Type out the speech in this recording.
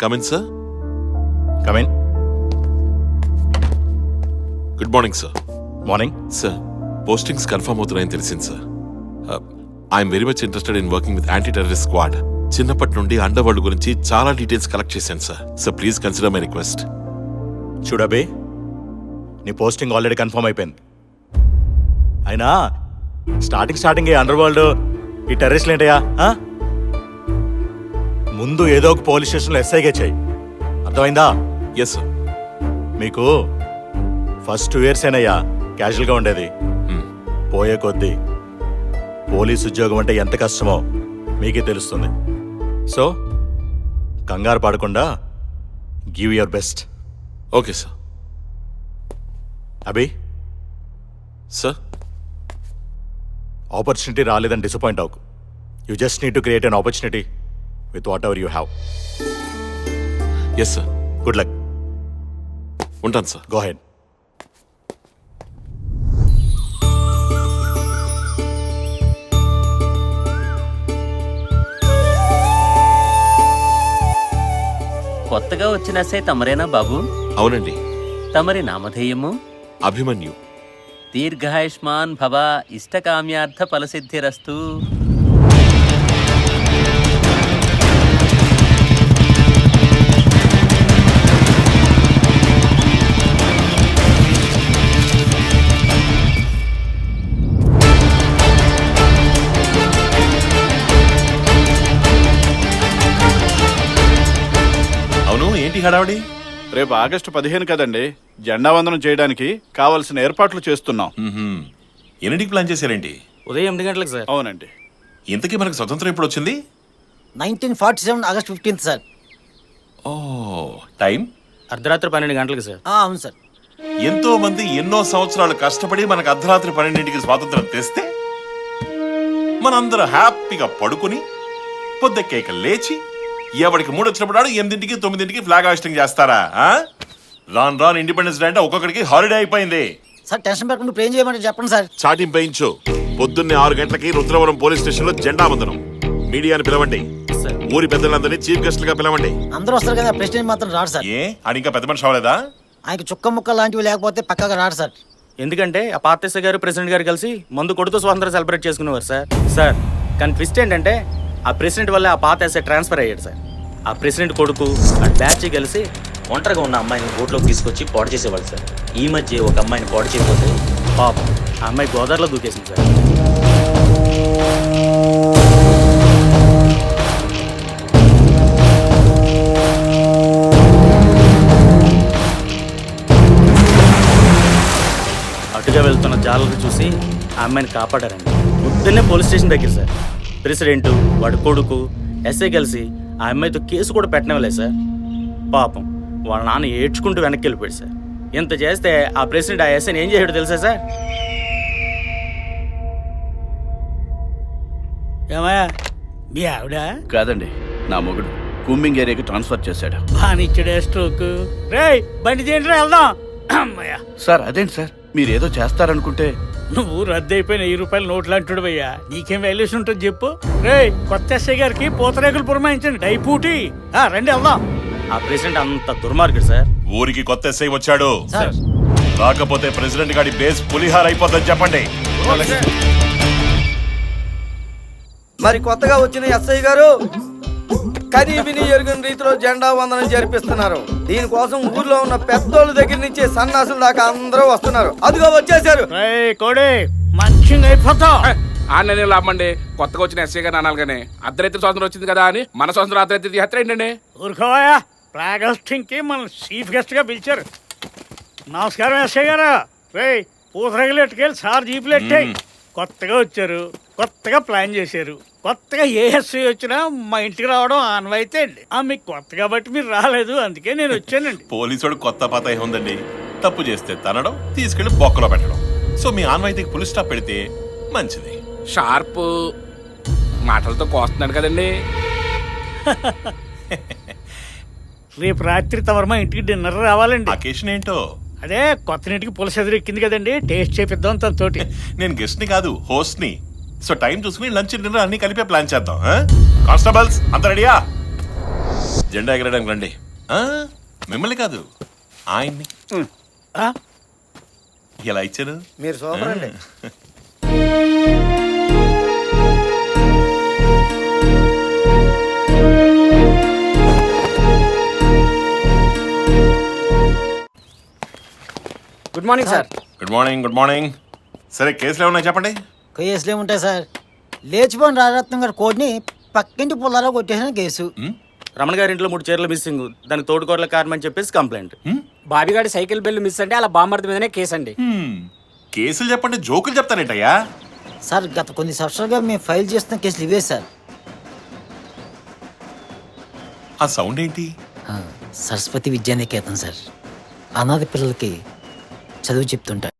Come in, sir. Come in. Good morning, sir. Morning. Sir, postings confirm అవుతున్నాయని తెలిసింది sir. I'm very much interested in working with anti terrorist squad. చిన్నప్పటి నుండి under world గురించి చాలా details collect చేశాను sir. Sir please consider my request. చూడబే, నీ posting already confirm అయిపోయింది. అయినా స్టార్టింగ్ ఈ అండర్ వరల్డ్ ఈ టెర్రరిస్టులు ఏంటయ్యా? ముందు ఏదో ఒక పోలీస్ స్టేషన్లో ఎస్ఐగా చేయి, అర్థమైందా? Yes sir. మీకు ఫస్ట్ 2 years ఏనయ్యా క్యాజువల్గా ఉండేది. పోయే కొద్దీ పోలీస్ ఉద్యోగం అంటే ఎంత కష్టమో మీకే తెలుస్తుంది. సో కంగారు పడకుండా give your best. Okay sir. Abhi sir, opportunity రాలేదని డిసప్పాయింట్ అవ్వకు. You just need to create an opportunity with whatever you have. Yes sir. Good luck. ఉంటాను సార్. Go ahead. కొత్తగా వచ్చిన ఎస్ఐ తమరేనా బాబు? అవునండి. తమరి నామధేయము? అభిమన్యు. దీర్ఘాయుష్మాన్ భవ, ఇష్టకామ్యార్థ ఫలసిద్ధిరస్తు. అవును, ఏంటి హడావడి? రేపు ఆగస్టు 15 కదండి, జెండా వందనం చేయడానికి కావలసిన ఏర్పాట్లు చేస్తున్నాం. ఎన్నింటికి ప్లాన్ చేశారేంటి? ఉదయం 8 గంటలకు సార్. అవునండి. ఇంతకీ మనకు స్వతంత్రం ఎప్పుడు వచ్చింది? 1947 ఆగస్ట్ 15 సార్. ఓ, టైం అర్ధరాత్రి 12 గంటలకు సార్. అవును సార్. ఎంతో మంది ఎన్నో సంవత్సరాలు కష్టపడి మనకు అర్ధరాత్రి 12ంటికి స్వాతంత్రం తెస్తే మనందరూ హ్యాపీగా పడుకుని పొద్దెక్కేక లేచి ఎవరికి మూడొచ్చినప్పుడు 8ంటికి 9ంటికి ఫ్లాగ్ హాయిస్టింగ్ చేస్తారా? రాన్ ఇండిపెండెన్స్ డే అంటే ఒక్కొక్కడికి హాలిడే అయిపోయింది. సార్ టెన్షన్ పెట్టకుండా ప్రేమ్ చేయమంటే చెప్పండి సార్. చాటింగ్ పెయించు. పొద్దున్నే 6 గంటలకి రుద్రవరం పోలీస్ స్టేషన్ లో జెండా వందనం. మీడియాని పిలవండి. ఊరి పెద్దలందరినీ చీఫ్ గెస్ట్ గా పిలవండి. అందరూ వస్తారు కదా, ప్రెసిడెంట్ మాత్రం రాడు సార్. ఏ అని ఇంకా పెద్ద మనిషి అవ్వలేదా? ఆయనకి చుక్క ముక్క లాంటివి లేకపోతే పక్కగా రాడు సార్. ఎందుకంటే ఆ పాత గారు ప్రెసిడెంట్ గారు కలిసి మందు కొడుతూ స్వాతంత్రం సెలబ్రేట్ చేసుకునేవారు సార్. కానీ ట్విస్ట్ ఏంటంటే ఆ ప్రెసిడెంట్ వల్ల ఆ పాత ఎస్ఐ ట్రాన్స్ఫర్ అయ్యాడు సార్. ఆ ప్రెసిడెంట్ కొడుకు ఆ బ్యాచ్ కలిసి ఒంటరిగా ఉన్న అమ్మాయిని ఓట్లోకి తీసుకొచ్చి పాడు చేసేవాళ్ళు సార్. ఈ మధ్య ఒక అమ్మాయిని పాడు చేయకపోతే పాపం ఆ అమ్మాయి గోదావరిలో దూకేసింది సార్. అటుగా వెళ్తున్న జాలరు చూసి ఆ అమ్మాయిని కాపాడారండి. పొద్దున్నే పోలీస్ స్టేషన్ దగ్గర సార్ ప్రెసిడెంట్ వాడి కొడుకు ఎస్ఐ కలిసి ఆ అమ్మాయితో కేసు కూడా పెట్టనివ్వలేదు సార్. పాపం వాళ్ళ నాన్న ఏడ్చుకుంటూ వెనక్కి వెళ్ళిపోయాడు సార్. ఇంత చేస్తే ఆ ప్రెసిడెంట్ ఆ ఎస్ఐని ఏం చేసాడు తెలుసా సార్? ఏమయ్యా, మీ ఆవిడ? కాదండి, నా మొగుడు కుమ్మింగ్ ఏరియాకి ట్రాన్స్ఫర్ చేశాడు. బానిచ్చడే స్ట్రోక్. రేయ్ బండి చేయండి, వెళ్దాం. అమ్మయ్యా సార్ అదేంటి సార్, మీరు ఏదో చేస్తారనుకుంటే. నువ్వు రద్దయిపోయిన 1000 రూపాయల నోట్లు అంటుడు అయ్యా, నీకేం వాల్యూషన్ ఉంటుంది చెప్పు. రేయ్ కొత్త ఎస్ఐ గారికి పూతరేకులు పురమాయించండి, డైపూటి. రండి వెళ్దాం. ఆ ప్రెసిడెంట్ అంత దుర్మార్గుడు సార్. ఊరికి కొత్త ఎస్ఐ వచ్చాడు. సార్ రాకపోతే ప్రెసిడెంట్ గారి బేస్ పులిహార అయిపోద్దని చెప్పండి. మరి కొత్తగా వచ్చిన ఎస్ఐ గారు కనీ విని ఎరుగని రీతిలో జెండా వందనం జరిపిస్తున్నారు. దీనికోసం ఊర్లో ఉన్న పెద్దోళ్ళ దగ్గర నుంచి సన్నాసుల దాకా అందరూ వస్తున్నారు. అదిగో వచ్చేసారు. కోడే మంచిగా అయిపోతావు. ఆన్లైన్ లాభండి. కొత్తగా వచ్చిన ఎస్ఐ గారు అనాలిగానే అర్ధరాత్రి స్వాతంత్రం వచ్చింది కదా అని మన స్వాతంత్రం అర్ధరాత్రి తీస్తారు ఏంటండి? ఊరుకోవయా, ఫ్లాగ్ హోస్టింగ్ కి మన చీఫ్ గెస్ట్ గా పిలిచారు. నమస్కారం ఎస్ఐ గారు. రేయ్ పూతరేకులు ఎట్టుకెళ్ళి సార్ జీపులు ఎట్టాయి. కొత్తగా వచ్చారు, కొత్తగా ప్లాన్ చేశారు. కొత్తగా ఏ ఎస్ఐ వచ్చినా మా ఇంటికి రావడం ఆనవాయితీ అండి. మీకు కొత్త కాబట్టి మీరు రాలేదు, అందుకే నేను వచ్చానండి. పోలీసుడు కొత్త పాత ఉందండి. తప్పు చేస్తే తనడం, తీసుకెళ్లి బొక్కలో పెట్టడం. సో మీ ఆన్వాయితీకి పులి స్టాప్ పెడితే మంచిది. షార్ప్ మాటలతో కోస్తున్నాడు కదండి. రేపు రాత్రి తమరు మా ఇంటికి డిన్నర్ రావాలండి. అకేషన్ ఏంటో? అదే కొత్త నీటికి పులస ఎదురెక్కింది కదండి, టేస్ట్ చేపిద్దాం తనతోటి. నేను గెస్ట్ ని కాదు, హోస్ట్ ని. సో టైం చూసుకుని లంచ్ డిన్నర్ అన్ని కలిపే ప్లాన్ చేద్దాం. కానిస్టేబుల్స్ అంత రెడీయా? జెండా ఎగరడానికి రండి. ఆ, మిమ్మల్ని కాదు ఆయన్ని. ఆ? ఇలా ఇచ్చాను. మీరు సూపర్ అండి. Good morning sir. Good morning, good morning. సరే, కేసులు ఏమన్నా చెప్పండి. కేసులు ఏముంటాయి సార్? లేచిపోయిన రాజరత్నం గారి కోడ్ని పక్కింటి పుల్లాలో కొట్టేసిన కేసు. రమణ గారి ఇంట్లో 3 చీరలు మిస్సింగ్, దానికి తోడుకోట్ల కారణం అని చెప్పేసి కంప్లైంట్. బాబిగాడి సైకిల్ బిల్లు మిస్ అంటే అలా బామ్మర్ది మీదనే కేసు అండి. కేసులు చెప్పండి, జోకులు చెప్తానేటయ్యా. సార్ గత కొన్ని సంవత్సరాలుగా మేము ఫైల్ చేస్తున్న కేసులు ఇవే సార్. ఆ సౌండ్ ఏంటి? సరస్వతి విద్యానికేతన్ సార్. అనాథ పిల్లలకి చదువు చెప్తుంటారు.